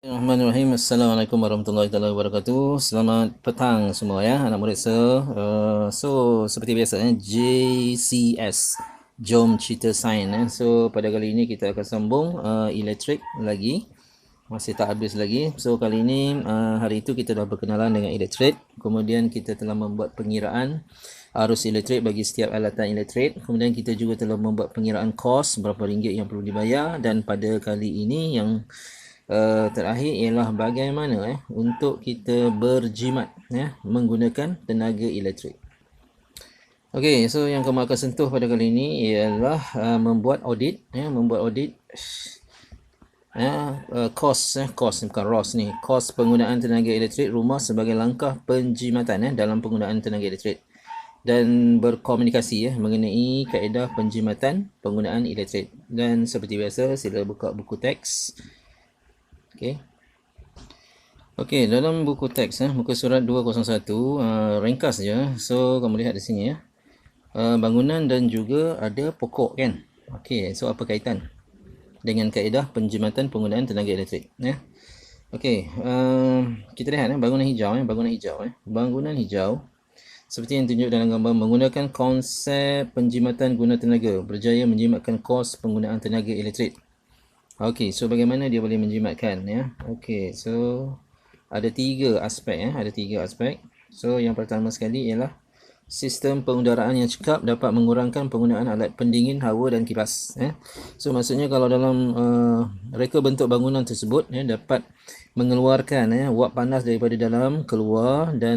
Bismillahirrahmanirrahim. Assalamualaikum warahmatullahi wabarakatuh. Selamat petang semua ya anak murid seperti biasa JCS, Jom Cerita Sains. So pada kali ini kita akan sambung elektrik lagi. Masih tak habis lagi. So kali ini hari itu kita dah berkenalan dengan elektrik. Kemudian kita telah membuat pengiraan arus elektrik bagi setiap alatan elektrik. Kemudian kita juga telah membuat pengiraan kos, berapa ringgit yang perlu dibayar. Dan pada kali ini yang terakhir ialah bagaimana untuk kita berjimat menggunakan tenaga elektrik. Okey, so yang kamu akan sentuh pada kali ini ialah membuat audit kos bukan ROS ni, kos penggunaan tenaga elektrik rumah sebagai langkah penjimatan dalam penggunaan tenaga elektrik, dan berkomunikasi mengenai kaedah penjimatan penggunaan elektrik. Dan seperti biasa, sila buka buku teks. Okey. Okey, dalam buku teks muka surat 201, ringkas je. So kamu lihat di sini ya. Bangunan dan juga ada pokok kan. Okey, so apa kaitan dengan kaedah penjimatan penggunaan tenaga elektrik ya. Okey, kita lihat bangunan hijau Bangunan hijau seperti yang tunjuk dalam gambar menggunakan konsep penjimatan guna tenaga, berjaya menjimatkan kos penggunaan tenaga elektrik. Okey, so bagaimana dia boleh menjimatkan ya? Okey, so ada tiga aspek So yang pertama sekali ialah sistem pengudaraan yang cekap dapat mengurangkan penggunaan alat pendingin hawa dan kipas. So maksudnya kalau dalam reka bentuk bangunan tersebut dapat mengeluarkan wap panas daripada dalam keluar dan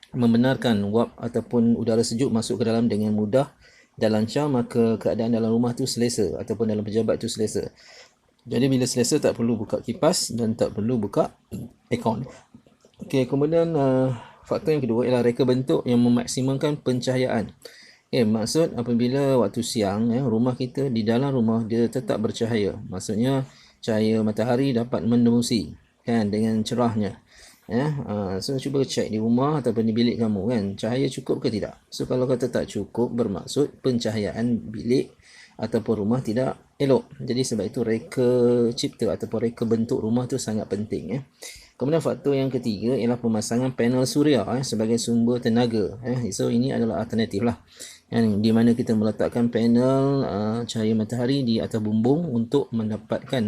membenarkan wap ataupun udara sejuk masuk ke dalam dengan mudah dan lancar, maka keadaan dalam rumah tu selesa ataupun dalam pejabat tu selesa. Jadi bila selesa, tak perlu buka kipas dan tak perlu buka aircon. Okey, kemudian faktor yang kedua ialah reka bentuk yang memaksimalkan pencahayaan. Maksud apabila waktu siang rumah kita, di dalam rumah dia tetap bercahaya. Maksudnya cahaya matahari dapat menembusi kan dengan cerahnya. So cuba cek di rumah ataupun di bilik kamu kan, cahaya cukup ke tidak. So kalau kata tak cukup, bermaksud pencahayaan bilik ataupun rumah tidak elok. Jadi sebab itu reka cipta ataupun reka bentuk rumah tu sangat penting. Kemudian faktor yang ketiga ialah pemasangan panel suria sebagai sumber tenaga. So ini adalah alternatif lah, di mana kita meletakkan panel cahaya matahari di atas bumbung untuk mendapatkan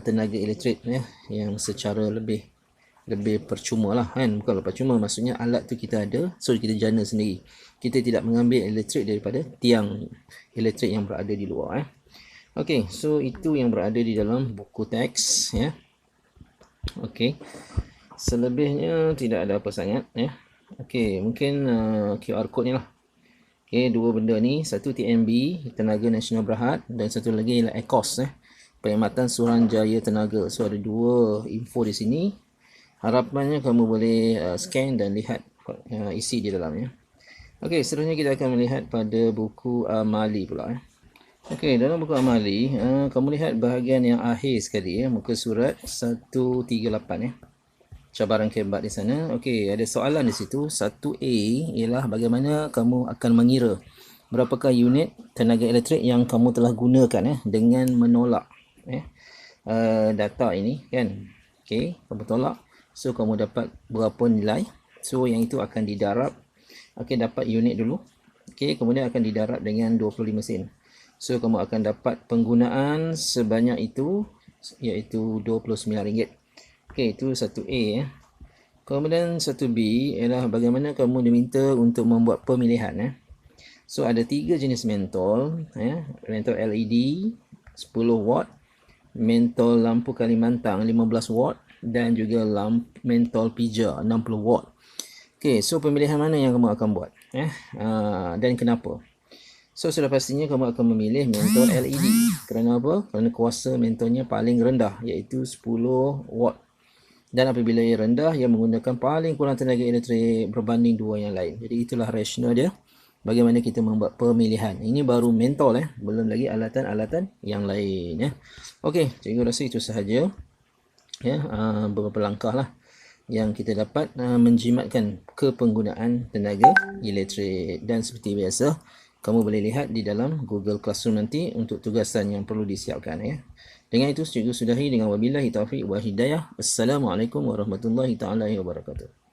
tenaga elektrik yang secara lebih percuma lah kan. Bukanlah percuma, maksudnya alat tu kita ada, so kita jana sendiri. Kita tidak mengambil elektrik daripada tiang elektrik yang berada di luar. Okey, so itu yang berada di dalam buku teks ya. Okey, selebihnya tidak ada apa sangat ya. Okey, mungkin QR code ni lah. Okey, dua benda ni, satu TNB, Tenaga Nasional Berhad, dan satu lagi ialah ACOS Perkhidmatan Suruhanjaya Tenaga. So ada dua info di sini. Harapannya kamu boleh scan dan lihat isi di dalamnya. Okey, seterusnya kita akan melihat pada buku amali pula. Okey, dalam buku amali, kamu lihat bahagian yang akhir sekali muka surat 138 cabaran kebat di sana. Okey, ada soalan di situ. 1A ialah bagaimana kamu akan mengira berapakah unit tenaga elektrik yang kamu telah gunakan dengan menolak data ini kan. Okey, kamu tolak. So kamu dapat berapa nilai. So yang itu akan didarab. Okey, dapat unit dulu. Okey, kemudian akan didarab dengan 25 sen. So kamu akan dapat penggunaan sebanyak itu, iaitu RM29. Okey, itu 1A Kemudian 1B ialah bagaimana kamu diminta untuk membuat pemilihan. So ada 3 jenis mentol, mentol LED 10 watt, mentol lampu Kalimantan 15 watt, dan juga mentol pija 60 watt. Okey, so pemilihan mana yang kamu akan buat dan kenapa? So sudah pastinya kamu akan memilih mentol LED. Kerana apa? Kerana kuasa mentolnya paling rendah, iaitu 10 watt. Dan apabila ia rendah, ia menggunakan paling kurang tenaga elektrik berbanding dua yang lain. Jadi itulah rasional dia bagaimana kita membuat pemilihan. Ini baru mentol belum lagi alatan-alatan yang lain Okey, cikgu rasa itu sahaja beberapa langkah lah yang kita dapat menjimatkan kepenggunaan tenaga elektrik. Dan seperti biasa, kamu boleh lihat di dalam Google Classroom nanti untuk tugasan yang perlu disiapkan Dengan itu cikgu sudahi dengan wabillahi taufiq wa hidayah. Assalamualaikum warahmatullahi taala wabarakatuh.